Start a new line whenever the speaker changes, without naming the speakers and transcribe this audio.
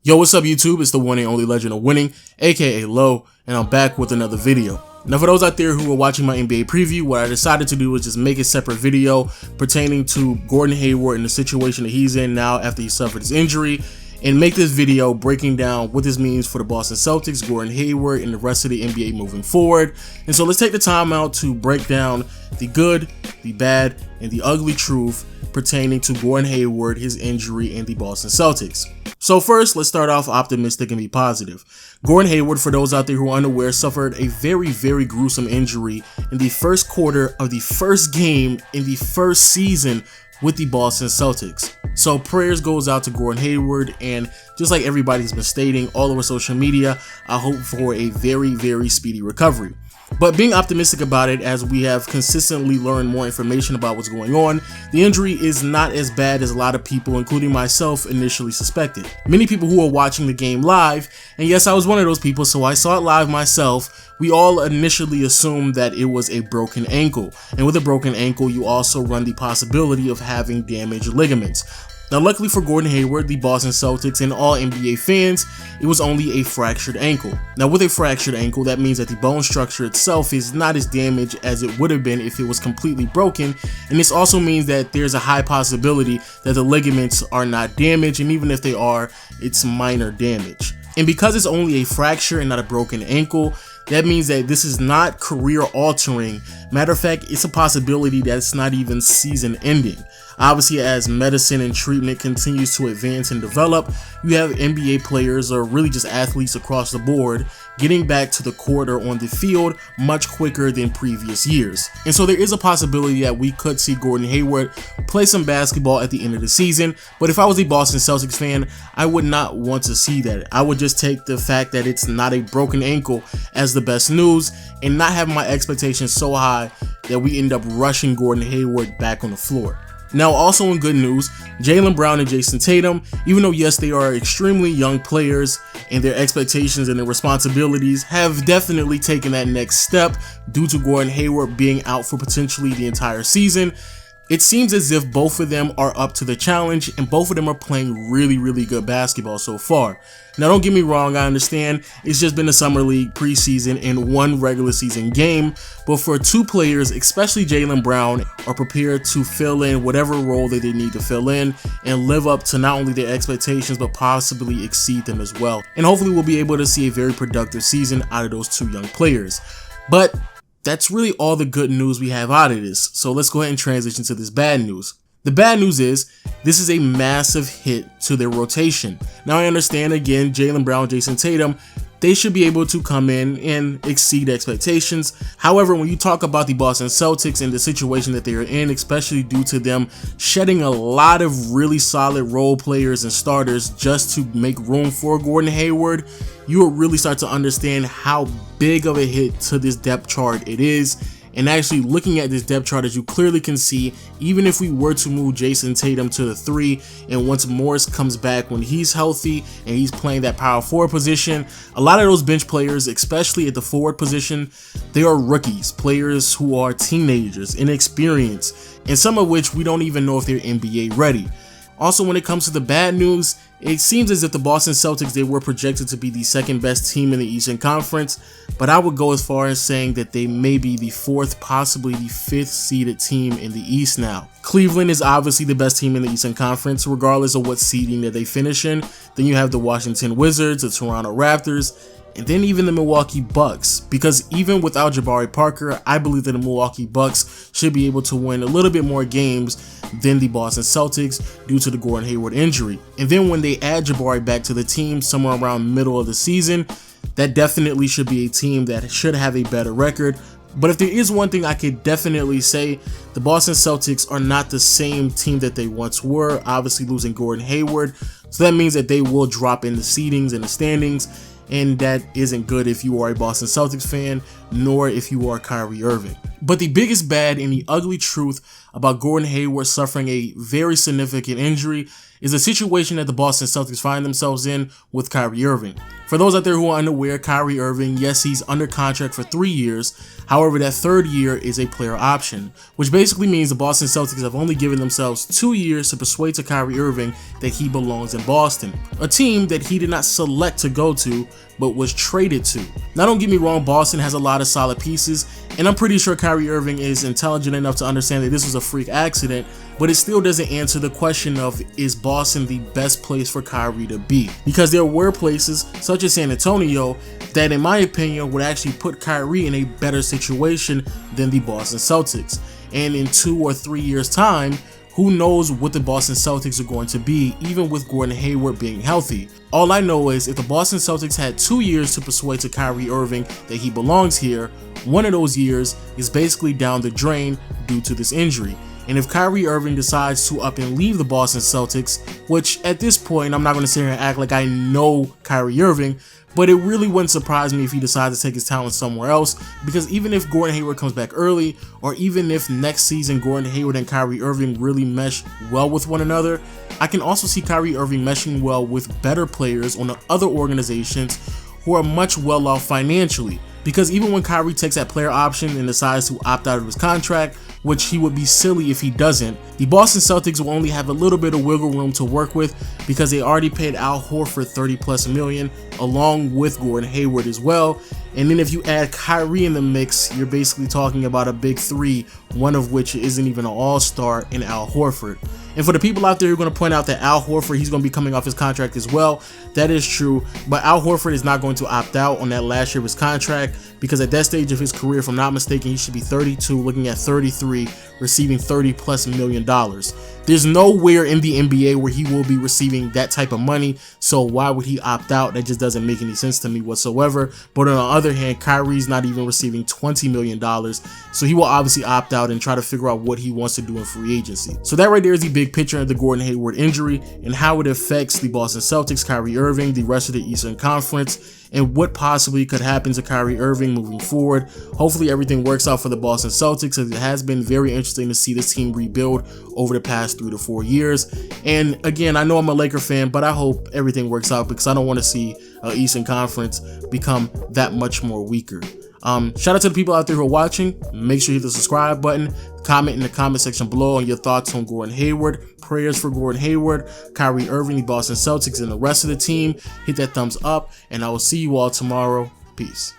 Yo, what's up YouTube? It's the one and only legend of winning, aka Low, and I'm back with another video. Now for those out there who are watching my NBA preview, what I decided to do was just make a separate video pertaining to Gordon Hayward and the situation that he's in now after he suffered his injury, and make this video breaking down what this means for the Boston Celtics, Gordon Hayward, and the rest of the NBA moving forward. And so let's take the time out to break down the good, the bad, and the ugly truth pertaining to Gordon Hayward, his injury, and the Boston Celtics. So first, let's start off optimistic and be positive. Gordon Hayward, for those out there who are unaware, suffered a very gruesome injury in the first quarter of the first game in the first season with the Boston Celtics. So prayers goes out to Gordon Hayward, and just like everybody's been stating all over social media, I hope for a very speedy recovery. But being optimistic about it, as we have consistently learned more information about what's going on, the injury is not as bad as a lot of people, including myself, initially suspected. Many people who are watching the game live, and yes, I was one of those people, so I saw it live myself, we all initially assumed that it was a broken ankle. And with a broken ankle, you also run the possibility of having damaged ligaments. Now luckily for Gordon Hayward, the Boston Celtics, and all NBA fans, it was only a fractured ankle. Now with a fractured ankle, that means that the bone structure itself is not as damaged as it would have been if it was completely broken, and this also means that there's a high possibility that the ligaments are not damaged, and even if they are, it's minor damage. And because it's only a fracture and not a broken ankle, that means that this is not career altering. Matter of fact, it's a possibility that it's not even season ending. Obviously, as medicine and treatment continues to advance and develop, you have NBA players, or really just athletes across the board, getting back to the court or on the field much quicker than previous years. And so there is a possibility that we could see Gordon Hayward play some basketball at the end of the season. But if I was a Boston Celtics fan, I would not want to see that. I would just take the fact that it's not a broken ankle as the best news, and not have my expectations so high that we end up rushing Gordon Hayward back on the floor. Now also in good news, Jaylen Brown and Jason Tatum, even though yes they are extremely young players and their expectations and their responsibilities have definitely taken that next step due to Gordon Hayward being out for potentially the entire season, it seems as if both of them are up to the challenge, and both of them are playing really good basketball so far. Now don't get me wrong, I understand it's just been a summer league preseason and one regular season game, but for two players, especially Jaylen Brown, are prepared to fill in whatever role that they need to fill in and live up to not only their expectations but possibly exceed them as well. And hopefully we'll be able to see a very productive season out of those two young players. But that's really all the good news we have out of this, so let's go ahead and transition to this bad news. The bad news is, this is a massive hit to their rotation. Now I understand, again, Jaylen Brown, Jason Tatum, they should be able to come in and exceed expectations. However, when you talk about the Boston Celtics and the situation that they are in, especially due to them shedding a lot of really solid role players and starters just to make room for Gordon Hayward, you will really start to understand how big of a hit to this depth chart it is. And actually looking at this depth chart, as you clearly can see, even if we were to move Jason Tatum to the 3, and once Morris comes back when he's healthy and he's playing that power forward position, a lot of those bench players, especially at the forward position, they are rookies, players who are teenagers, inexperienced, and some of which we don't even know if they're NBA ready. Also, when it comes to the bad news, it seems as if the Boston Celtics, they were projected to be the second best team in the Eastern Conference, but I would go as far as saying that they may be the 4th, possibly the 5th seeded team in the East now. Cleveland is obviously the best team in the Eastern Conference, regardless of what seeding that they finish in. Then you have the Washington Wizards, the Toronto Raptors, and then even the Milwaukee Bucks, because even without Jabari Parker, I believe that the Milwaukee Bucks should be able to win a little bit more games than the Boston Celtics due to the Gordon Hayward injury. And then when they add Jabari back to the team somewhere around middle of the season, that definitely should be a team that should have a better record. But if there is one thing I could definitely say, the Boston Celtics are not the same team that they once were, obviously losing Gordon Hayward. So that means that they will drop in the seedings and the standings, and that isn't good if you are a Boston Celtics fan, nor if you are Kyrie Irving. But the biggest bad and the ugly truth about Gordon Hayward suffering a very significant injury is the situation that the Boston Celtics find themselves in with Kyrie Irving. For those out there who are unaware, Kyrie Irving, yes, he's under contract for 3 years. However, that third year is a player option, which basically means the Boston Celtics have only given themselves 2 years to persuade to Kyrie Irving that he belongs in Boston, a team that he did not select to go to, but was traded to. Now, don't get me wrong, Boston has a lot of solid pieces, and I'm pretty sure Kyrie Irving is intelligent enough to understand that this was a freak accident, but it still doesn't answer the question of, is Boston the best place for Kyrie to be? Because there were places, such as San Antonio, that in my opinion would actually put Kyrie in a better situation than the Boston Celtics. And in 2 or 3 years' time, who knows what the Boston Celtics are going to be, even with Gordon Hayward being healthy. All I know is if the Boston Celtics had 2 years to persuade to Kyrie Irving that he belongs here, one of those years is basically down the drain due to this injury. And if Kyrie Irving decides to up and leave the Boston Celtics, which at this point, I'm not going to sit here and act like I know Kyrie Irving, but it really wouldn't surprise me if he decides to take his talent somewhere else, because even if Gordon Hayward comes back early, or even if next season Gordon Hayward and Kyrie Irving really mesh well with one another, I can also see Kyrie Irving meshing well with better players on the other organizations who are much well off financially. Because even when Kyrie takes that player option and decides to opt out of his contract, which he would be silly if he doesn't, the Boston Celtics will only have a little bit of wiggle room to work with because they already paid Al Horford $30+ million along with Gordon Hayward as well. And then if you add Kyrie in the mix, you're basically talking about a big three, one of which isn't even an all-star in Al Horford. And for the people out there who are going to point out that Al Horford, he's going to be coming off his contract as well, that is true, but Al Horford is not going to opt out on that last year of his contract because at that stage of his career, if I'm not mistaken, he should be 32, looking at 33, receiving $30+ million. There's nowhere in the NBA where he will be receiving that type of money, so why would he opt out? That just doesn't make any sense to me whatsoever. But on the other hand, Kyrie's not even receiving $20 million, so he will obviously opt out and try to figure out what he wants to do in free agency. So that right there is the big picture of the Gordon Hayward injury and how it affects the Boston Celtics, Kyrie Irving, the rest of the Eastern Conference, and what possibly could happen to Kyrie Irving moving forward. Hopefully everything works out for the Boston Celtics, as it has been very interesting to see this team rebuild over the past 3 to 4 years. And again, I know I'm a Laker fan, but I hope everything works out because I don't want to see Eastern Conference become that much more weaker. Shout out to the people out there who are watching. Make sure you hit the subscribe button, comment in the comment section below on your thoughts on Gordon Hayward, prayers for Gordon Hayward, Kyrie Irving, the Boston Celtics, and the rest of the team. Hit that thumbs up, and I will see you all tomorrow. Peace.